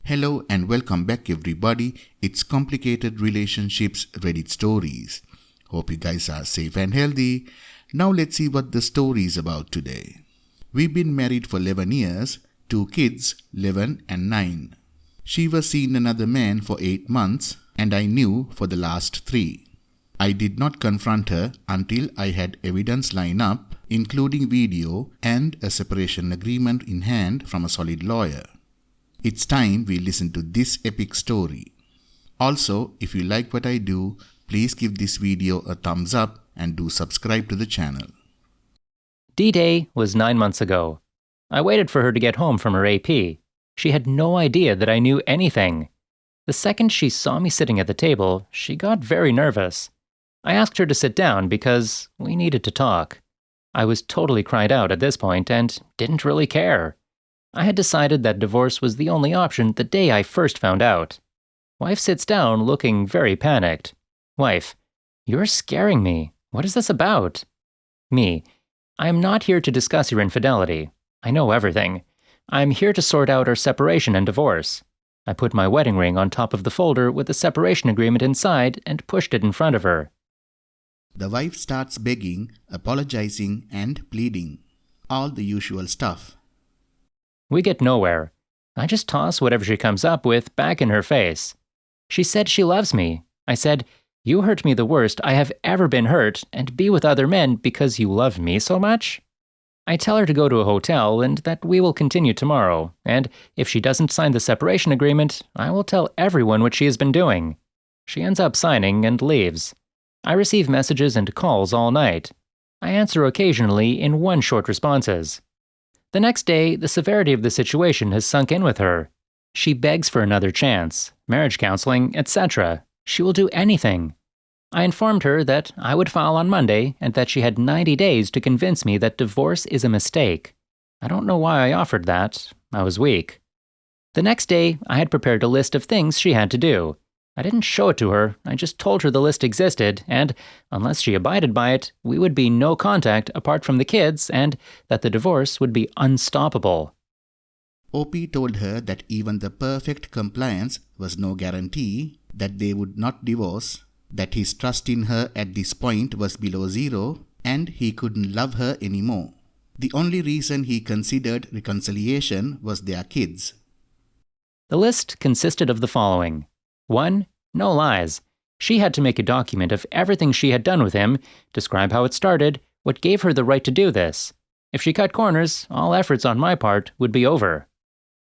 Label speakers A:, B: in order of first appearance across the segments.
A: Hello and welcome back everybody. It's Complicated Relationships Reddit Stories. Hope you guys are safe and healthy. Now let's see what the story is about today. We've been married for 11 years, 2 kids, 11 and 9. She was seeing another man for 8 months and I knew for the last 3. I did not confront her until I had evidence line up, including video and a separation agreement in hand from a solid lawyer. It's time we listen to this epic story. Also, if you like what I do, please give this video a thumbs up and do subscribe to the channel.
B: D-Day was 9 months ago. I waited for her to get home from her AP. She had no idea that I knew anything. The second she saw me sitting at the table, she got very nervous. I asked her to sit down because we needed to talk. I was totally cried out at this point and didn't really care. I had decided that divorce was the only option the day I first found out. Wife sits down looking very panicked. Wife, you're scaring me. What is this about? Me, I am not here to discuss your infidelity. I know everything. I'm here to sort out our separation and divorce. I put my wedding ring on top of the folder with the separation agreement inside and pushed it in front of her.
A: The wife starts begging, apologizing and pleading. All the usual stuff.
B: We get nowhere. I just toss whatever she comes up with back in her face. She said she loves me. I said, you hurt me the worst I have ever been hurt and be with other men because you love me so much? I tell her to go to a hotel and that we will continue tomorrow, and if she doesn't sign the separation agreement, I will tell everyone what she has been doing. She ends up signing and leaves. I receive messages and calls all night. I answer occasionally in one-short responses. The next day, the severity of the situation has sunk in with her. She begs for another chance, marriage counseling, etc. She will do anything. I informed her that I would file on Monday and that she had 90 days to convince me that divorce is a mistake. I don't know why I offered that. I was weak. The next day, I had prepared a list of things she had to do. I didn't show it to her, I just told her the list existed, and, unless she abided by it, we would be no contact apart from the kids, and that the divorce would be unstoppable.
A: OP told her that even the perfect compliance was no guarantee that they would not divorce, that his trust in her at this point was below 0, and he couldn't love her anymore. The only reason he considered reconciliation was their kids.
B: The list consisted of the following. 1. No lies. She had to make a document of everything she had done with him, describe how it started, what gave her the right to do this. If she cut corners, all efforts on my part would be over.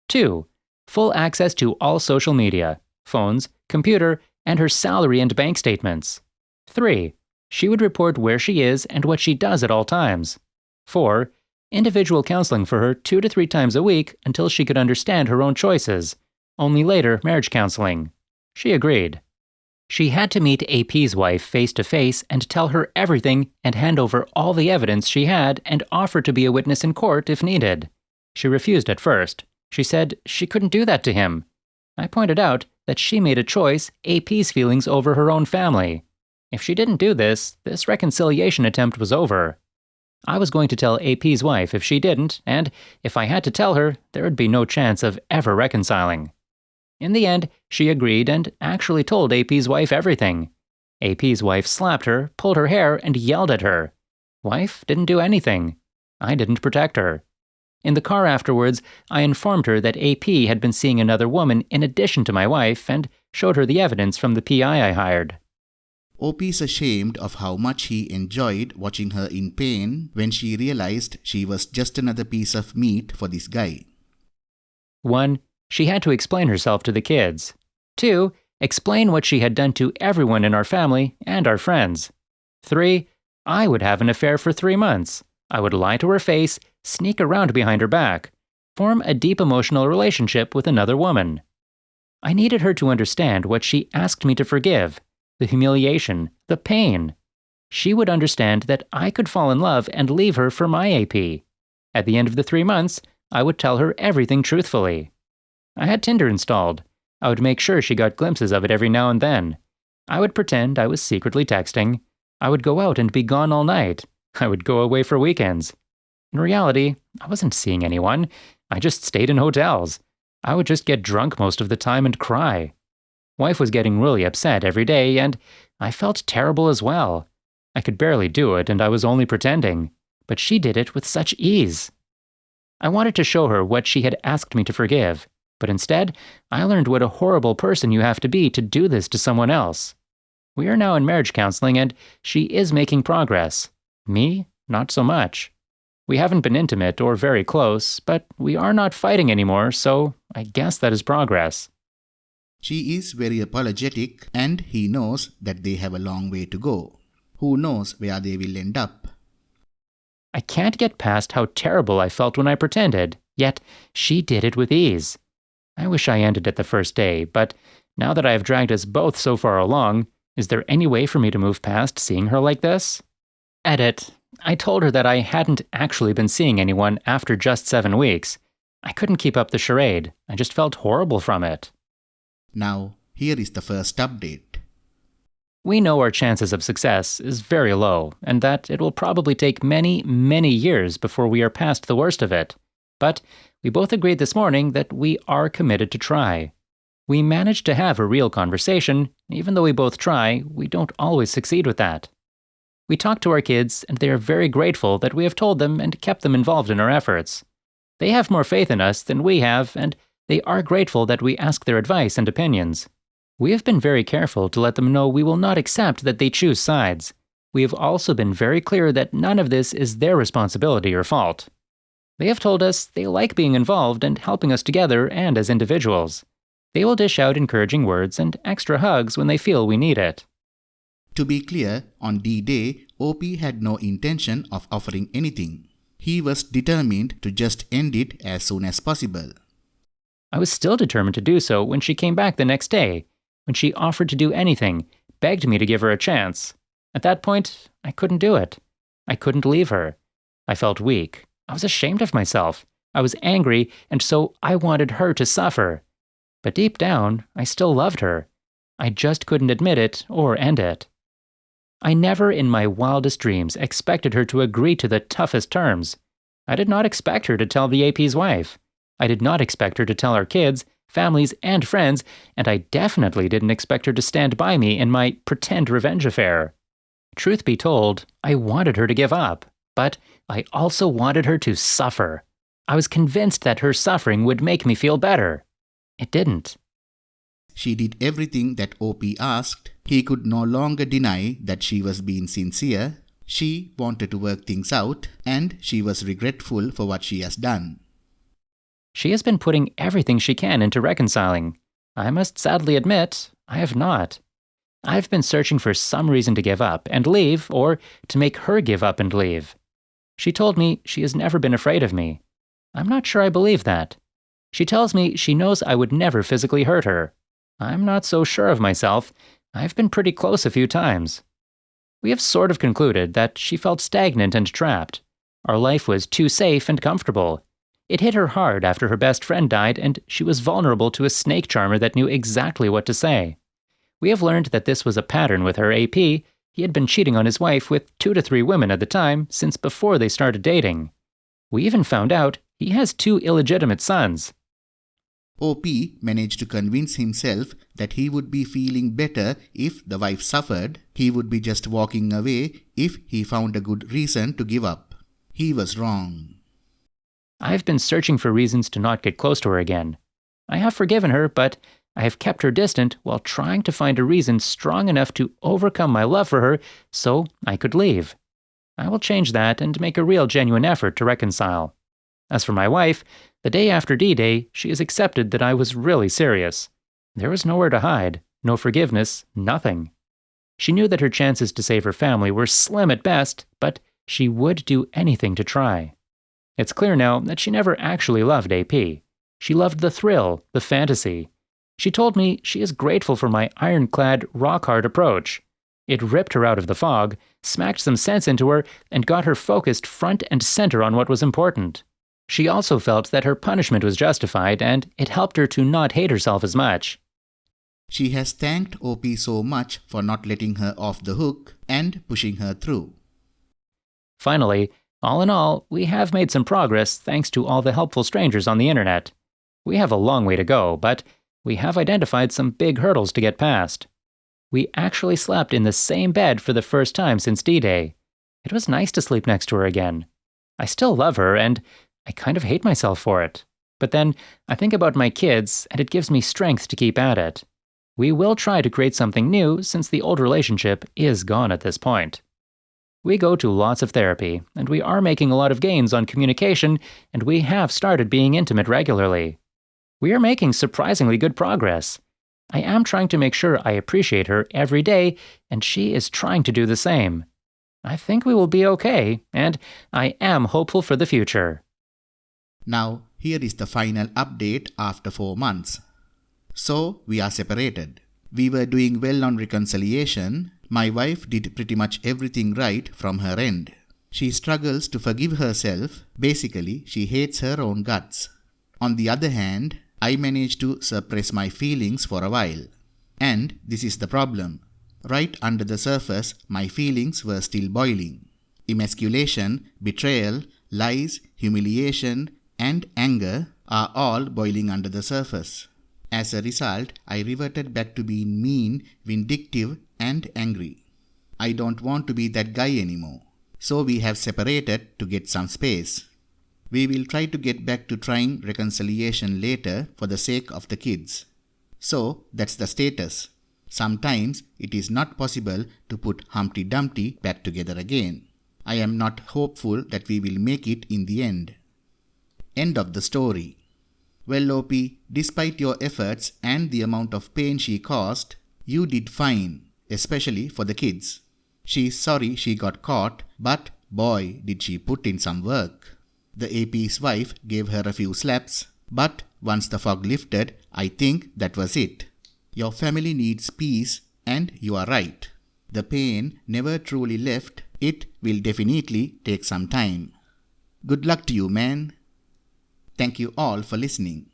B: 2. Full access to all social media, phones, computer, and her salary and bank statements. 3. She would report where she is and what she does at all times. 4. Individual counseling for her 2 to 3 times a week until she could understand her own choices. Only later marriage counseling. She agreed. She had to meet AP's wife face-to-face and tell her everything and hand over all the evidence she had and offer to be a witness in court if needed. She refused at first. She said she couldn't do that to him. I pointed out that she made a choice, AP's feelings over her own family. If she didn't do this, this reconciliation attempt was over. I was going to tell AP's wife if she didn't, and if I had to tell her, there would be no chance of ever reconciling. In the end, she agreed and actually told AP's wife everything. AP's wife slapped her, pulled her hair, and yelled at her. Wife didn't do anything. I didn't protect her. In the car afterwards, I informed her that AP had been seeing another woman in addition to my wife and showed her the evidence from the PI I hired.
A: OP's ashamed of how much he enjoyed watching her in pain when she realized she was just another piece of meat for this guy.
B: 1. She had to explain herself to the kids. 2. Explain what she had done to everyone in our family and our friends. 3. I would have an affair for 3 months. I would lie to her face, sneak around behind her back, form a deep emotional relationship with another woman. I needed her to understand what she asked me to forgive, the humiliation, the pain. She would understand that I could fall in love and leave her for my AP. At the end of the 3 months, I would tell her everything truthfully. I had Tinder installed. I would make sure she got glimpses of it every now and then. I would pretend I was secretly texting. I would go out and be gone all night. I would go away for weekends. In reality, I wasn't seeing anyone. I just stayed in hotels. I would just get drunk most of the time and cry. Wife was getting really upset every day, and I felt terrible as well. I could barely do it, and I was only pretending, but she did it with such ease. I wanted to show her what she had asked me to forgive, but instead, I learned what a horrible person you have to be to do this to someone else. We are now in marriage counseling, and she is making progress. Me, not so much. We haven't been intimate or very close, but we are not fighting anymore, so I guess that is progress.
A: She is very apologetic and he knows that they have a long way to go. Who knows where they will end up?
B: I can't get past how terrible I felt when I pretended, yet she did it with ease. I wish I ended it the first day, but now that I have dragged us both so far along, is there any way for me to move past seeing her like this? Edit. I told her that I hadn't actually been seeing anyone after just 7 weeks. I couldn't keep up the charade. I just felt horrible from it.
A: Now, here is the first update.
B: We know our chances of success is very low, and that it will probably take many, many years before we are past the worst of it. But we both agreed this morning that we are committed to try. We managed to have a real conversation. Even though we both try, we don't always succeed with that. We talk to our kids, and they are very grateful that we have told them and kept them involved in our efforts. They have more faith in us than we have, and they are grateful that we ask their advice and opinions. We have been very careful to let them know we will not accept that they choose sides. We have also been very clear that none of this is their responsibility or fault. They have told us they like being involved and helping us together and as individuals. They will dish out encouraging words and extra hugs when they feel we need it.
A: To be clear, on D-Day, OP had no intention of offering anything. He was determined to just end it as soon as possible.
B: I was still determined to do so when she came back the next day, when she offered to do anything, begged me to give her a chance. At that point, I couldn't do it. I couldn't leave her. I felt weak. I was ashamed of myself. I was angry, and so I wanted her to suffer. But deep down, I still loved her. I just couldn't admit it or end it. I never in my wildest dreams expected her to agree to the toughest terms. I did not expect her to tell the AP's wife. I did not expect her to tell our kids, families, and friends, and I definitely didn't expect her to stand by me in my pretend revenge affair. Truth be told, I wanted her to give up, but I also wanted her to suffer. I was convinced that her suffering would make me feel better. It didn't.
A: She did everything that OP asked. He could no longer deny that she was being sincere. She wanted to work things out, and she was regretful for what she has done.
B: She has been putting everything she can into reconciling. I must sadly admit, I have not. I've been searching for some reason to give up and leave, or to make her give up and leave. She told me she has never been afraid of me. I'm not sure I believe that. She tells me she knows I would never physically hurt her. I'm not so sure of myself. I've been pretty close a few times. We have sort of concluded that she felt stagnant and trapped. Our life was too safe and comfortable. It hit her hard after her best friend died, and she was vulnerable to a snake charmer that knew exactly what to say. We have learned that this was a pattern with her AP. He had been cheating on his wife with 2 to 3 women at the time since before they started dating. We even found out he has 2 illegitimate sons.
A: OP managed to convince himself that he would be feeling better if the wife suffered. He would be just walking away if he found a good reason to give up. He was wrong.
B: I've been searching for reasons to not get close to her again. I have forgiven her, but I have kept her distant while trying to find a reason strong enough to overcome my love for her so I could leave. I will change that and make a real genuine effort to reconcile. As for my wife, the day after D-Day, she has accepted that I was really serious. There was nowhere to hide, no forgiveness, nothing. She knew that her chances to save her family were slim at best, but she would do anything to try. It's clear now that she never actually loved AP. She loved the thrill, the fantasy. She told me she is grateful for my ironclad, rock-hard approach. It ripped her out of the fog, smacked some sense into her, and got her focused front and center on what was important. She also felt that her punishment was justified, and it helped her to not hate herself as much.
A: She has thanked OP so much for not letting her off the hook and pushing her through.
B: Finally, all in all, we have made some progress thanks to all the helpful strangers on the internet. We have a long way to go, but we have identified some big hurdles to get past. We actually slept in the same bed for the first time since D-Day. It was nice to sleep next to her again. I still love her, and I kind of hate myself for it. But then I think about my kids, and it gives me strength to keep at it. We will try to create something new since the old relationship is gone at this point. We go to lots of therapy, and we are making a lot of gains on communication, and we have started being intimate regularly. We are making surprisingly good progress. I am trying to make sure I appreciate her every day, and she is trying to do the same. I think we will be okay, and I am hopeful for the future.
A: Now, here is the final update after 4 months. So, we are separated. We were doing well on reconciliation. My wife did pretty much everything right from her end. She struggles to forgive herself. Basically, she hates her own guts. On the other hand, I managed to suppress my feelings for a while. And this is the problem. Right under the surface, my feelings were still boiling. Emasculation, betrayal, lies, humiliation, and anger are all boiling under the surface. As a result, I reverted back to being mean, vindictive, and angry. I don't want to be that guy anymore. So we have separated to get some space. We will try to get back to trying reconciliation later for the sake of the kids. So that's the status. Sometimes it is not possible to put Humpty Dumpty back together again. I am not hopeful that we will make it in the end. End of the story. Well, OP, despite your efforts and the amount of pain she caused, you did fine, especially for the kids. She's sorry she got caught, but boy, did she put in some work. The AP's wife gave her a few slaps, but once the fog lifted, I think that was it. Your family needs peace, and you are right. The pain never truly left. It will definitely take some time. Good luck to you, man. Thank you all for listening.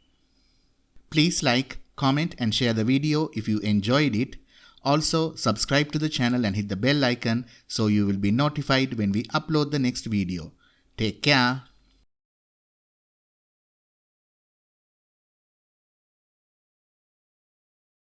A: Please like, comment, and share the video if you enjoyed it. Also, subscribe to the channel and hit the bell icon so you will be notified when we upload the next video. Take care.